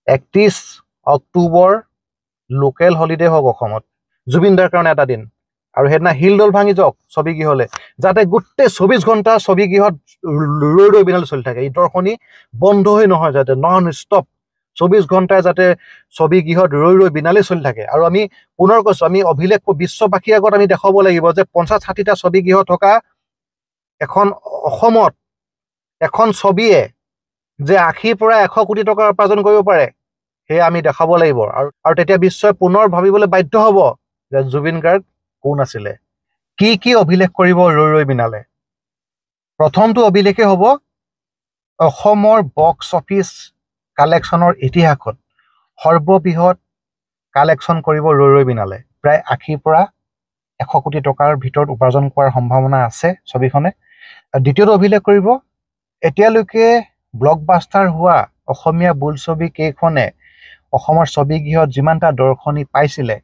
31 October local holiday হওক অসমত, জুবিনদাৰ কাৰণে এটা দিন। আৰু সেইদিনা শিলডল ভাঙি যাওক ছবিগৃহলৈ, যাতে গোটেই 24 ঘণ্টা ছবিগৃহত ৰৈ ৰৈ বিনালে চলি থাকে। এই দৰ্শনী বন্ধ হৈ নহয়, যাতে নন ষ্টপ 24 ঘণ্টাই যাতে ছবিগৃহত ৰৈ ৰৈ বিনালে চলি থাকে। আৰু আমি পুনৰ কৈছোঁ, আমি অভিলেখ বিশ্ববাসীৰ আগত আমি দেখাব লাগিব যে 50-60টা ছবিগৃহ থকা এখন অসমত এখন ছবিয়ে যে 80 পৰা 100 কোটি টকা উপাৰ্জন কৰিব পাৰে, সেয়া আমি দেখাব লাগিব। আৰু তেতিয়া বিশ্বই পুনৰ ভাবিবলৈ বাধ্য হ'ব যে জুবিন গাৰ্গ কোন আছিলে। কি কি অভিলেখ কৰিব ৰৈ ৰৈ বিনালে? প্ৰথমটো অভিলেখে হ'ব অসমৰ বক্স অফিচ কালেকশ্যনৰ ইতিহাসত সৰ্ববৃহৎ কালেকশ্যন কৰিব ৰৈ ৰৈ বিনালে। প্ৰায় 80 পৰা 100 কোটি টকাৰ ভিতৰত উপাৰ্জন কৰাৰ সম্ভাৱনা আছে ছবিখনে। দ্বিতীয়টো অভিলেখ কৰিব এতিয়ালৈকে ব্লকবাষ্টাৰ হোৱা অসমীয়া বোলছবি কেইখনে অসমৰ ছবিগৃহত যিমানটা দৰ্শনী পাইছিলে,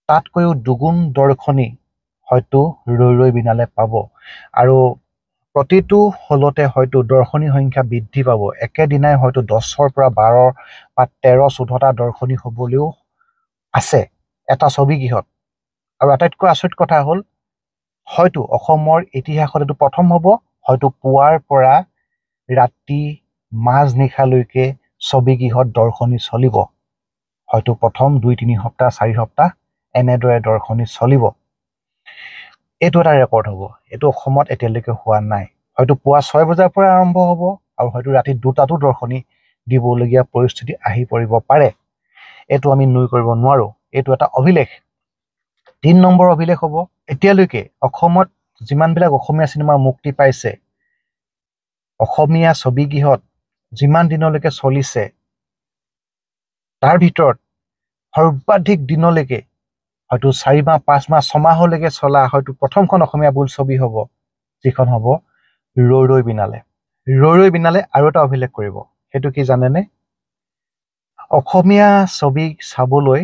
তাতকৈও দুগুণ দৰ্শনী হয়তো ৰৈ ৰৈ বিনালে পাব। আৰু প্ৰতিটো হলতে হয়তো দৰ্শনী সংখ্যা বৃদ্ধি পাব। একেদিনাই হয়তো 10ৰ পৰা 12 বা 13-14টা দৰ্শনী হ'বলৈও আছে এটা ছবিগৃহত। আৰু আটাইতকৈ আচৰিত কথা হ'ল, হয়তো অসমৰ ইতিহাসত এইটো প্ৰথম হ'ব, হয়তো পুৱাৰ পৰা ৰাতি মাজনিশালৈকে ছবিগৃহত দৰ্শনী চলিব। হয়তো প্ৰথম 2-3 সপ্তাহ 4 সপ্তাহ এনেদৰে দৰ্শনী চলিব। এইটো এটা ৰেকৰ্ড হ'ব। এইটো অসমত এতিয়ালৈকে হোৱা নাই। হয়তো পুৱা 6 বজাৰ পৰা আৰম্ভ হ'ব আৰু হয়তো ৰাতি 2টাতো দৰ্শনী দিবলগীয়া পৰিস্থিতি আহি পৰিব পাৰে। এইটো আমি নুই কৰিব নোৱাৰোঁ। এইটো এটা অভিলেখ। 3 নম্বৰ অভিলেখ হ'ব, এতিয়ালৈকে অসমত যিমানবিলাক অসমীয়া চিনেমা মুক্তি পাইছে, অসমীয়া ছবিগৃহত যিমান দিনলৈকে চলিছে, তাৰ ভিতৰত সৰ্বাধিক দিনলৈকে হয়তো 4 মাহ 5 মাহ 6 মাহলৈকে চলা হয়তো প্ৰথমখন অসমীয়া বোলছবি হ'ব, যিখন হ'ব ৰৈ ৰৈ বিনালে। ৰৈ ৰৈ বিনালে আৰু এটা অভিলেখ কৰিব। সেইটো কি জানেনে? অসমীয়া ছবি চাবলৈ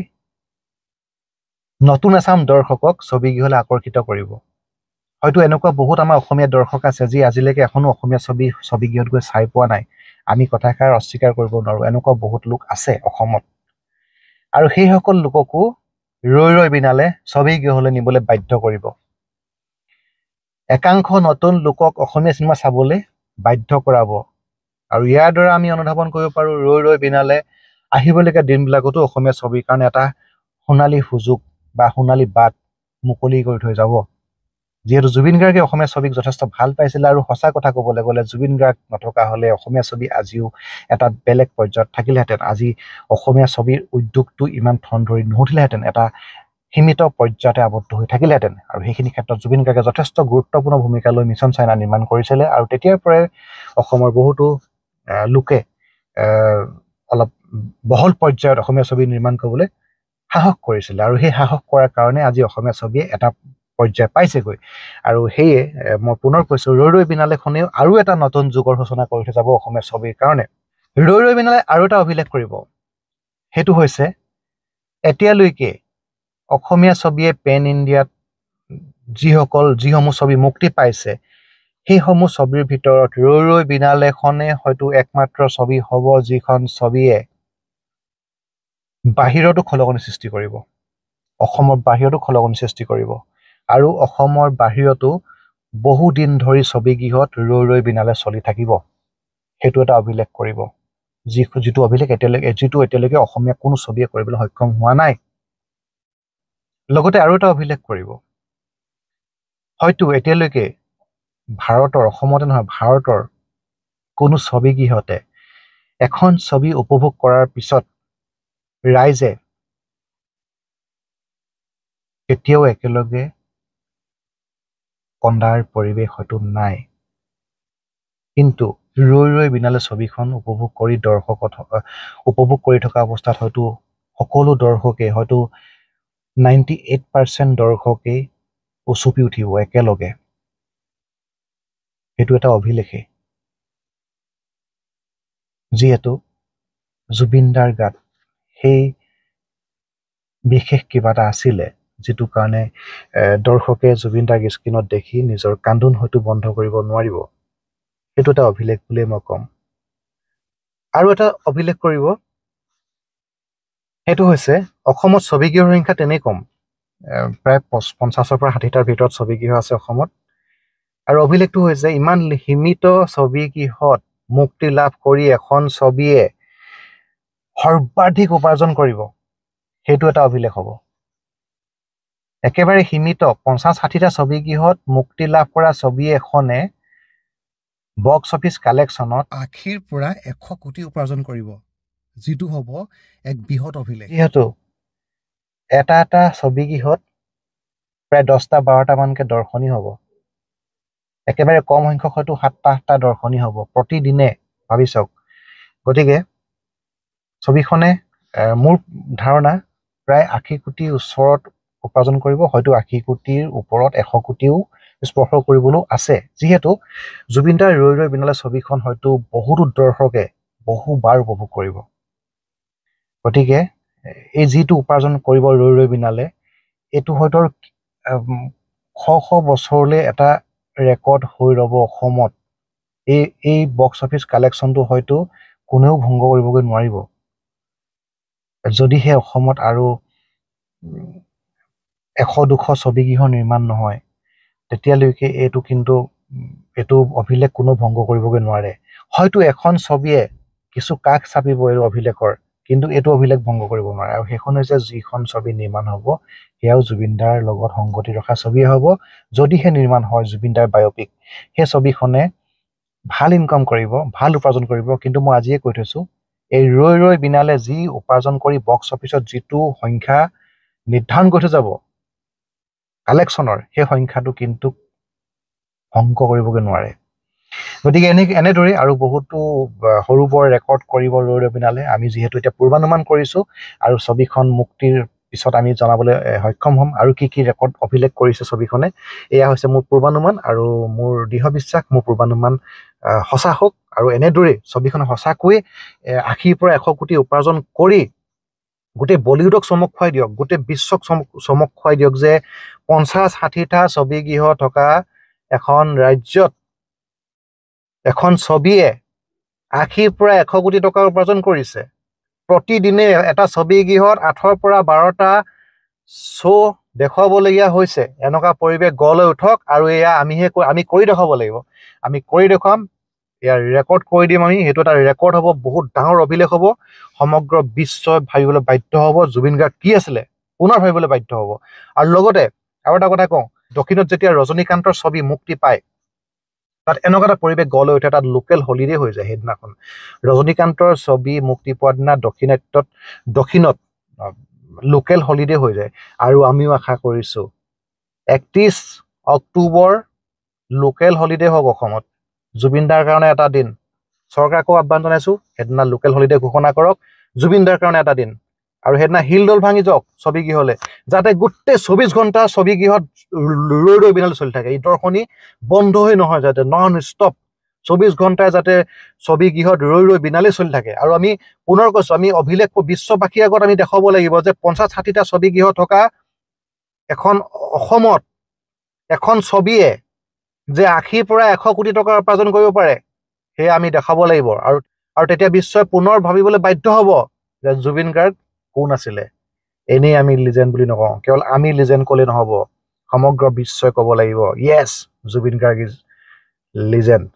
নতুন এচাম দৰ্শকক ছবিগৃহলৈ আকৰ্ষিত কৰিব। হয়তো এনেকুৱা বহুত আমাৰ অসমীয়া দৰ্শক আছে যি আজিলৈকে এখনো অসমীয়া ছবিগৃহত গৈ চাই পোৱা নাই। আমি কথাষাৰ অস্বীকাৰ কৰিব নোৱাৰোঁ। এনেকুৱা বহুত লোক আছে অসমত। আৰু সেইসকল লোককো ৰৈ ৰৈ বিনালে ছবিগৃহলৈ নিবলৈ বাধ্য কৰিব। একাংশ নতুন লোকক অসমীয়া চিনেমা চাবলৈ বাধ্য কৰাব। আৰু ইয়াৰ দ্বাৰা আমি অনুধাৱন কৰিব পাৰোঁ, ৰৈ ৰৈ বিনালে আহিবলগীয়া দিনবিলাকতো অসমীয়া ছবিৰ কাৰণে এটা সোণালী সুযোগ বা সোণালী বাট মুকলি কৰি থৈ যাব। যিহেতু জুবিন গাৰ্গে অসমীয়া ছবিক যথেষ্ট ভাল পাইছিলে, আৰু সঁচা কথা ক'বলৈ গ'লে জুবিন গাৰ্গ নথকা হ'লে অসমীয়া ছবি আজিও এটা বেলেগ পৰ্যায়ত থাকিলেহেঁতেন। আজি অসমীয়া ছবিৰ উদ্যোগটো ইমান ঠন ধৰি নুঠিলেহেঁতেন, এটা সীমিত পৰ্যায়তে আবদ্ধ হৈ থাকিলেহেঁতেন। আৰু সেইখিনি ক্ষেত্ৰত জুবিন গাৰ্গে যথেষ্ট গুৰুত্বপূৰ্ণ ভূমিকা লৈ মিছন চাইনা নিৰ্মাণ কৰিছিলে। আৰু তেতিয়াৰ পৰাই অসমৰ বহুতো লোকে অলপ বহল পৰ্যায়ত অসমীয়া ছবি নিৰ্মাণ কৰিবলৈ সাহস কৰিছিলে। আৰু সেই সাহস কৰাৰ কাৰণে আজি অসমীয়া ছবিয়ে এটা পৰ্যায় পাইছেগৈ। আৰু সেয়ে মই পুনৰ কৈছোঁ, ৰৈ ৰৈ বিনালেখনেও আৰু এটা নতুন যুগৰ সূচনা কৰি থৈ যাব অসমীয়া ছবিৰ কাৰণে। ৰৈ ৰৈ বিনালে আৰু এটা অভিলেখ কৰিব। সেইটো হৈছে এতিয়ালৈকে অসমীয়া ছবিয়ে পেন ইণ্ডিয়াত যিসমূহ ছবি মুক্তি পাইছে, সেইসমূহ ছবিৰ ভিতৰত ৰৈ ৰৈ বিনালেখনে হয়তো একমাত্ৰ ছবি হ'ব যিখন ছবিয়ে বাহিৰতো খলকনি সৃষ্টি কৰিব, অসমৰ বাহিৰতো খলকনি সৃষ্টি কৰিব। আৰু অসমৰ বাহিৰতো বহুদিন ধৰি ছবিগৃহত ৰৈ ৰৈ বিনালে চলি থাকিব। সেইটো এটা অভিলেখ কৰিব, যিটো অভিলেখ এতিয়ালৈকে অসমীয়া কোনো ছবিয়ে কৰিবলৈ সক্ষম হোৱা নাই। লগতে আৰু এটা অভিলেখ কৰিব, হয়তো এতিয়ালৈকে ভাৰতৰ, অসমতে নহয় ভাৰতৰ কোনো ছবিগৃহতে এখন ছবি উপভোগ কৰাৰ পিছত ৰাইজে কেতিয়াও একেলগে কন্দাৰ পৰিৱেশ হয়তো নাই। কিন্তু ৰৈ ৰৈ বিনালে ছবিখন উপভোগ কৰি থকা অৱস্থাত হয়তো সকলো দৰ্শকে, হয়তো 98% দৰ্শকেই উচুপি উঠিব একেলগে। সেইটো এটা অভিলেখে, যিহেতু জুবিনদাৰ গাত সেই বিশেষ কিবা এটা আছিলে, যিটো কাৰণে দৰ্শকে জুবিনদাক স্ক্ৰীণত দেখি নিজৰ কান্দোন হয়তো বন্ধ কৰিব নোৱাৰিব। সেইটো এটা অভিলেখ বুলিয়ে মই ক'ম। আৰু এটা অভিলেখ কৰিব, সেইটো হৈছে অসমত ছবিগৃহৰ সংখ্যা তেনেই কম, প্ৰায় 50ৰ পৰা 60টাৰ ভিতৰত ছবিগৃহ আছে অসমত। আৰু অভিলেখটো হৈছে ইমান সীমিত ছবিগৃহত মুক্তি লাভ কৰি এখন ছবিয়ে সৰ্বাধিক উপাৰ্জন কৰিব, সেইটো এটা অভিলেখ হ'ব। একেবাৰে সীমিত 50-60টা ছবিগৃহত মুক্তি লাভ কৰা ছবি এখনে বক্স অফিচ কালেকশ্যনত 80ৰ পৰা 100 কোটি উপাৰ্জন কৰিব, যিটো হ'ব এক বৃহৎ অভিলেখ। যিহেতু এটা ছবিগৃহত প্ৰায় 10-12টামানকে দৰ্শনী হ'ব, একেবাৰে কম সংখ্যক হয়তো 7-8টা দৰ্শনী হ'ব প্ৰতিদিনে, ভাবি চাওক। গতিকে ছবিখনে মোৰ ধাৰণা প্ৰায় 80 কোটিৰ ওচৰত উপাৰ্জন কৰিব, হয়তো 80 কোটিৰ ওপৰত 100 কোটিও স্পৰ্শ কৰিবলৈ আছে। যিহেতু জুবিন দাৰ ৰৈ ৰৈ বিনালে ছবিখন হয়তো বহুতো দৰ্শকে বহুবাৰ উপভোগ কৰিব। গতিকে এই যিটো উপাৰ্জন কৰিব ৰৈ ৰৈ বিনালে, এইটো হয়তো শ বছৰলৈ এটা ৰেকৰ্ড হৈ ৰ'ব অসমত। এই বক্স অফিচ কালেকশ্যনটো হয়তো কোনেও ভংগ কৰিবগৈ নোৱাৰিব। যদিহে অসমত আৰু 100-200 ছবিগৃহ নিৰ্মাণ নহয়, তেতিয়ালৈকে এইটো অভিলেখ কোনো ভংগ কৰিবগৈ নোৱাৰে। হয়তো এখন ছবিয়ে কিছু কাষ চাপিব এই অভিলেখৰ, কিন্তু এইটো অভিলেখ ভংগ কৰিব নোৱাৰে। আৰু সেইখন হৈছে যিখন ছবি নিৰ্মাণ হ'ব সেয়াও জুবিন দাৰ লগত সংগতি ৰখা ছবিয়ে হ'ব। যদিহে নিৰ্মাণ হয় জুবিন দাৰ বায়'পিক, সেই ছবিখনে ভাল ইনকাম কৰিব, ভাল উপাৰ্জন কৰিব। কিন্তু মই আজিয়ে কৈ থৈছোঁ, এই ৰৈ ৰৈ বিনালে যি উপাৰ্জন কৰি বক্স অফিচত যিটো সংখ্যা নিৰ্ধাৰণ কৰি থৈ যাব কালেকশ্যনৰ, সেই সংখ্যাটো কিন্তু ভংগ কৰিবগৈ নোৱাৰে। গতিকে এনেদৰে আৰু বহুতো সৰু বৰ ৰেকৰ্ড কৰিব ৰৈ ৰৈ বিনালে। আমি যিহেতু এতিয়া পূৰ্বানুমান কৰিছোঁ আৰু ছবিখন মুক্তিৰ পিছত আমি জনাবলৈ সক্ষম হ'ম আৰু কি ৰেকৰ্ড অভিলেখ কৰিছে ছবিখনে। এয়া হৈছে মোৰ পূৰ্বানুমান আৰু মোৰ দৃঢ় বিশ্বাস, মোৰ পূৰ্বানুমান সঁচা হওক। আৰু এনেদৰে ছবিখনে সঁচাকৈয়ে 80ৰ পৰা 100 কোটি উপাৰ্জন কৰি গোটেই বলিউডক চমক খুৱাই দিয়ক, গোটেই বিশ্বক চমক খুৱাই দিয়ক যে 50-60টা ছবিগৃহ থকা এখন ৰাজ্যত এখন ছবিয়ে 80ৰ পৰা 100 কোটি টকা উপাৰ্জন কৰিছে। প্ৰতিদিনে এটা ছবিগৃহত 8ৰ পৰা 12টা শ্ব' দেখুৱাবলগীয়া হৈছে। এনেকুৱা পৰিৱেশ গঢ় লৈ উঠক আৰু এয়া আমি কৰি দেখাব লাগিব। আমি কৰি দেখুৱাম, ইয়াৰ ৰেকৰ্ড কৰি দিম আমি। সেইটো এটা ৰেকৰ্ড হ'ব, বহুত ডাঙৰ অভিলেখ হ'ব। সমগ্ৰ বিশ্বই ভাবিবলৈ বাধ্য হ'ব জুবিন গাৰ্গ কি আছিলে, পুনৰ ভাবিবলৈ বাধ্য হ'ব। আৰু লগতে আৰু এটা কথা কওঁ, দক্ষিণত যেতিয়া ৰজনীকান্তৰ ছবি মুক্তি পায়, তাত এনেকুৱা এটা পৰিৱেশ গঢ় লৈ উঠে, তাত লোকেল হলিডে হৈ যায়। সেইদিনাখন ৰজনীকান্তৰ ছবি মুক্তি পোৱাৰ দিনা দক্ষিণত লোকেল হলিডে হৈ যায়। আৰু আমিও আশা কৰিছোঁ 31 অক্টোবৰ লোকেল হলিডে হওক অসমত। জুবিন দাৰ কাৰণে এটা দিন, চৰকাৰকো আহ্বান জনাইছোঁ, সেইদিনা লোকেল হলিডে ঘোষণা কৰক জুবিন দাৰ কাৰণে এটা দিন। আৰু সেইদিনা হিলডল ভাঙি যাওক ছবিগৃহলৈ, যাতে গোটেই 24 ঘণ্টা ছবিগৃহত ৰৈ ৰৈ বিনালে চলি থাকে। এই দৰ্শনী বন্ধ হৈ নহয়, যাতে নন ষ্টপ 24 ঘণ্টাই যাতে ছবিগৃহত ৰৈ ৰৈ বিনালে চলি থাকে। আৰু আমি পুনৰ কৈছোঁ, আমি অভিলেখ বিশ্ববাসীৰ আগত আমি দেখাব লাগিব যে 50-60টা ছবিগৃহ থকা অসমত এখন ছবিয়ে যে 80ৰ পৰা 100 কোটি টকা উপাৰ্জন কৰিব পাৰে, সেয়া আমি দেখাব লাগিব। আৰু তেতিয়া বিশ্বই পুনৰ ভাবিবলৈ বাধ্য হ'ব যে জুবিন গাৰ্গ কোন আছিলে। এনেই আমি লিজেণ্ড বুলি নকওঁ, কেৱল আমি লিজেণ্ড ক'লে নহ'ব, সমগ্ৰ বিশ্বই ক'ব লাগিব য়েছ জুবিন গাৰ্গ ইজ লিজেণ্ড।